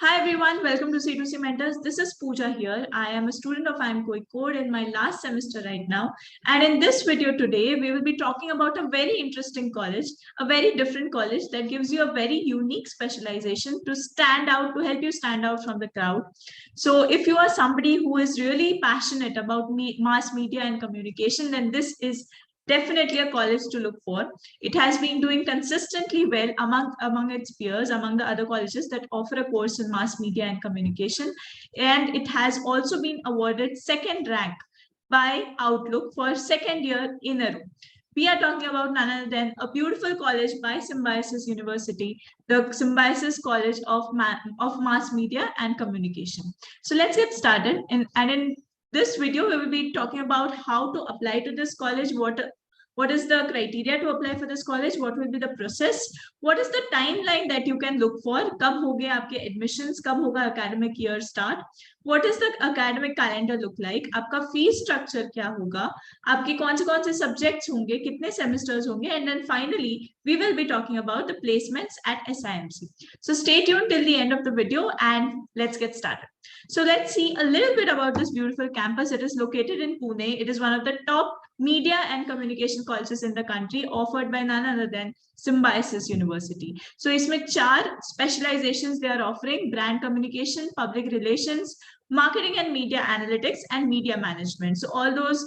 Hi everyone, welcome to C2C Mentors. This is Pooja here. I am a student of IMCOI Code in my last semester right now. And in this video today, we will be talking about a very interesting college, a very different college that gives you a very unique specialization to stand out, to help you stand out from the crowd. So if you are somebody who is really passionate about mass media and communication, then this is definitely a college to look for. It has been doing consistently well among its peers, among the other colleges that offer a course in mass media and communication. And it has also been awarded second rank by Outlook for second year in a row. We are talking about none other than a beautiful college by Symbiosis University, the Symbiosis College of Mass Media and Communication. So let's get started. And in this video, we will be talking about how to apply to this college, what is the criteria to apply for this college, what will be the process, what is the timeline that you can look for, kab hoge aapke admissions, kab hoga academic year start, what is the academic calendar look like, aapka fee structure kya hoga, aapke kaun se subjects honge, kitne semesters honge, and then finally we will be talking about the placements at SIMC. So stay tuned till the end of the video and let's get started. So let's see a little bit about this beautiful campus. It is located in Pune. It is one of the top media and communication colleges in the country, offered by none other than Symbiosis University. So isme 4 specializations they are offering: brand communication, public relations, marketing and media analytics, and media management. So all those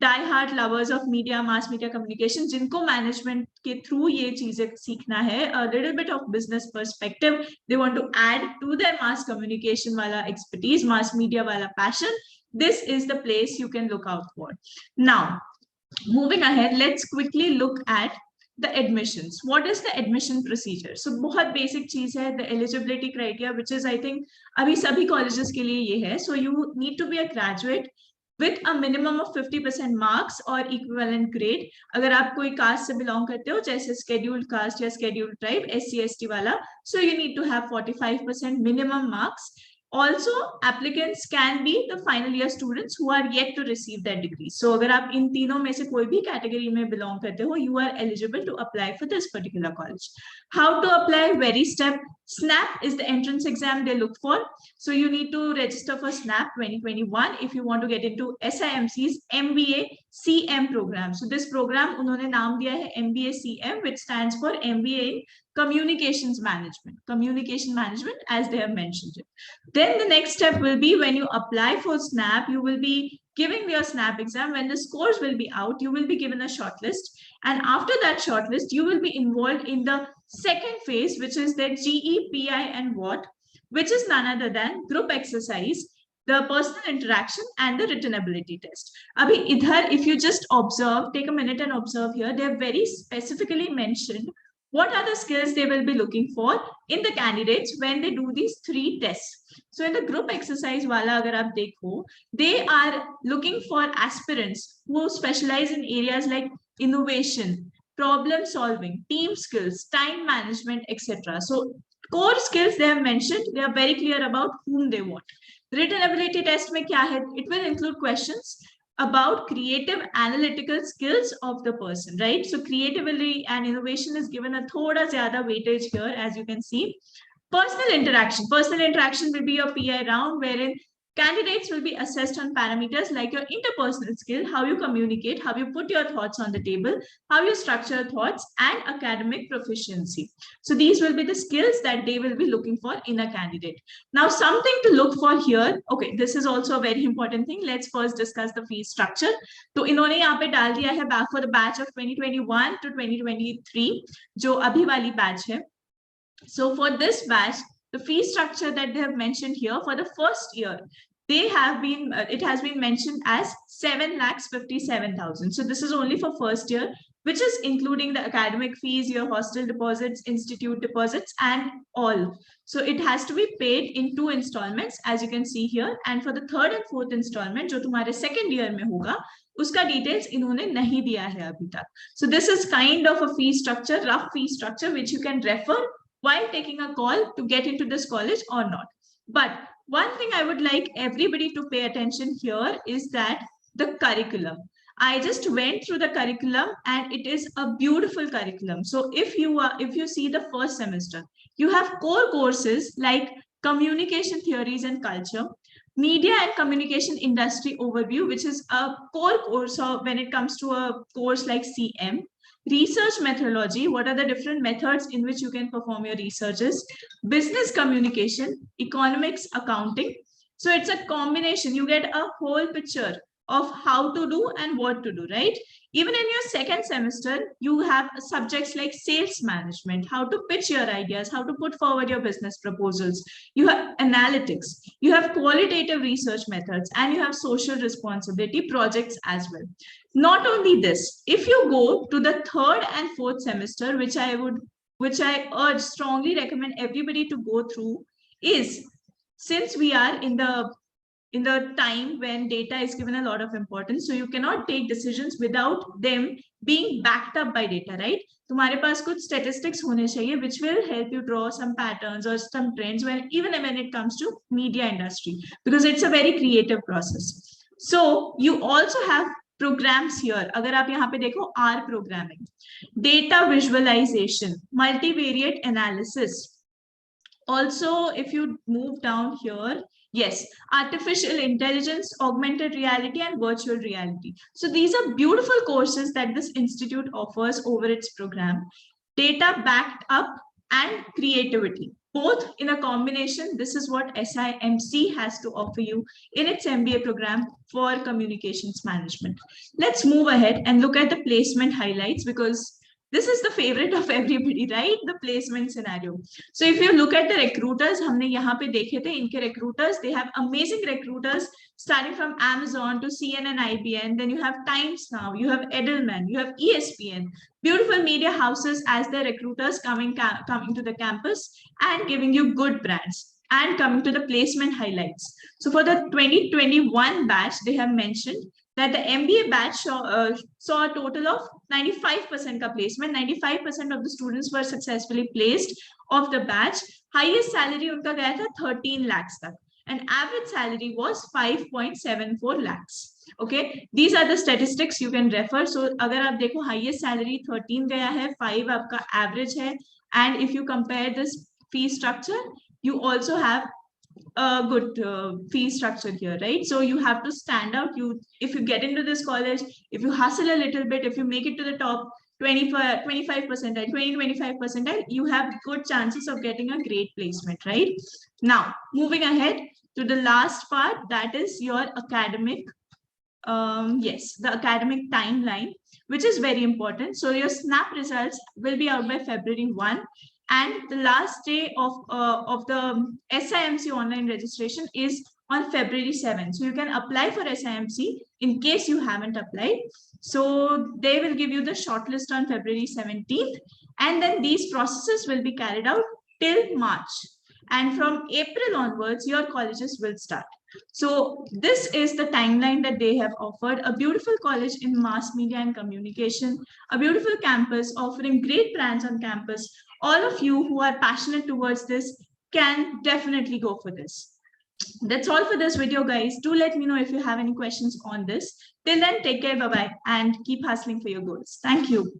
die-hard lovers of media, mass media communication, जिनको management के through ये चीजें सीखना है, a little bit of business perspective, they want to add to their mass communication वाला expertise, mass media वाला passion, this is the place you can look out for. Now, moving ahead, let's quickly look at the admissions. What is the admission procedure? So बहुत basic चीज है, the eligibility criteria, which is I think अभी सभी colleges के लिए ये है. So you need to be a graduate with a minimum of 50% marks or equivalent grade. अगर आप कोई caste से belong करते हो, जैसे scheduled caste या scheduled tribe, SC ST वाला, so you need to have 45% minimum marks. Also, applicants can be the final year students who are yet to receive their degree. So, अगर आप इन तीनों में से कोई भी category में belong करते हो, you are eligible to apply for this particular college. How to apply? Very step. SNAP is the entrance exam they look for. So you need to register for SNAP 2021 if you want to get into SIMC's MBA CM program. So this program उन्होंने नाम दिया है MBA CM, which stands for MBA in Communications Management, as they have mentioned it. Then the next step will be when you apply for SNAP, you will be giving your SNAP exam. When the scores will be out, you will be given a shortlist. And after that shortlist, you will be involved in the second phase, which is the GE, PI, and WAT, which is none other than group exercise, the personal interaction, and the written ability test. Abhi idhar, if you just observe, take a minute and observe here, they have very specifically mentioned what are the skills they will be looking for in the candidates when they do these 3 tests. So in the group exercise wala agar aap dekho, they are looking for aspirants who specialize in areas like innovation, problem solving, team skills, time management, etc. So core skills they have mentioned, they are very clear about whom they want. Written ability test mein kya hai? It will include questions about creative analytical skills of the person, right? So creativity and innovation is given a thoda zyada weightage here, as you can see. Personal interaction will be your PI round, wherein candidates will be assessed on parameters like your interpersonal skill, how you communicate, how you put your thoughts on the table, how you structure thoughts, and academic proficiency. So these will be the skills that they will be looking for in a candidate. Now, something to look for here. Okay, this is also a very important thing. Let's first discuss the fee structure. So इन्होंने यहाँ पे डाल दिया है back for the batch of 2021 to 2023, जो अभी वाली batch है. So for this batch, the fee structure that they have mentioned here for the first year, they have been, it has been mentioned as 7,57,000. So this is only for first year, which is including the academic fees, your hostel deposits, institute deposits, and all. So it has to be paid in 2 installments, as you can see here. And for the 3rd and 4th installment, जो तुम्हारे second year में होगा, उसका details इन्होंने नहीं दिया है अभी तक. So this is kind of a fee structure, rough fee structure, which you can refer while taking a call to get into this college or not. But one thing I would like everybody to pay attention here is that the curriculum. I just went through the curriculum and it is a beautiful curriculum. So if you see the first semester, you have core courses like communication theories and culture, media and communication industry overview, which is a core course of when it comes to a course like CM, research methodology, what are the different methods in which you can perform your researches, business communication, economics, accounting. So it's a combination. You get a whole picture of how to do and what to do, right? Even in your second semester, you have subjects like sales management, how to pitch your ideas, how to put forward your business proposals. You have analytics, you have qualitative research methods, and you have social responsibility projects as well. Not only this, if you go to the third and fourth semester, which I urge, strongly recommend everybody to go through, is since we are in the time when data is given a lot of importance, so you cannot take decisions without them being backed up by data, right? तुम्हारे पास कुछ statistics होने चाहिए which will help you draw some patterns or some trends when it comes to media industry, because it's a very creative process. So you also have programs here. अगर आप यहाँ पे देखो, R programming, data visualization, multivariate analysis. Also, if you move down here, yes, artificial intelligence, augmented reality, and virtual reality. So these are beautiful courses that this institute offers over its program. Data backed up and creativity, both in a combination. This is what SIMC has to offer you in its MBA program for communications management. Let's move ahead and look at the placement highlights, because this is the favorite of everybody, right? The placement scenario. So if you look at the recruiters, हमने यहाँ पे देखे थे इनके recruiters, they have amazing recruiters starting from Amazon to CNN, IBM. Then you have Times Now, you have Edelman, you have ESPN, beautiful media houses as their recruiters coming to the campus and giving you good brands. And coming to the placement highlights. So for the 2021 batch, they have mentioned that the MBA batch saw a total of 95% ka placement. 95% of the students were successfully placed of the batch. Highest salary unka gaya tha 13 lakhs tak, and average salary was 5.74 lakhs. Okay, these are the statistics you can refer. So agar aap dekho, highest salary 13 gaya hai, 5 aapka average hai, and if you compare this fee structure, you also have a good fee structure here, right? So you have to stand out. If you get into this college, if you hustle a little bit, if you make it to the top 25 percentile, 20-25 percentile, you have good chances of getting a great placement, right? Now, moving ahead to the last part, that is your academic, the academic timeline, which is very important. So your SNAP results will be out by February 1. And the last day of the SIMC online registration is on February 7th. So you can apply for SIMC in case you haven't applied. So they will give you the shortlist on February 17th. And then these processes will be carried out till March. And from April onwards, your colleges will start. So this is the timeline that they have offered. A beautiful college in mass media and communication, a beautiful campus offering great brands on campus. All of you who are passionate towards this can definitely go for this. That's all for this video, guys. Do let me know if you have any questions on this. Till then, take care, bye-bye, and keep hustling for your goals. Thank you.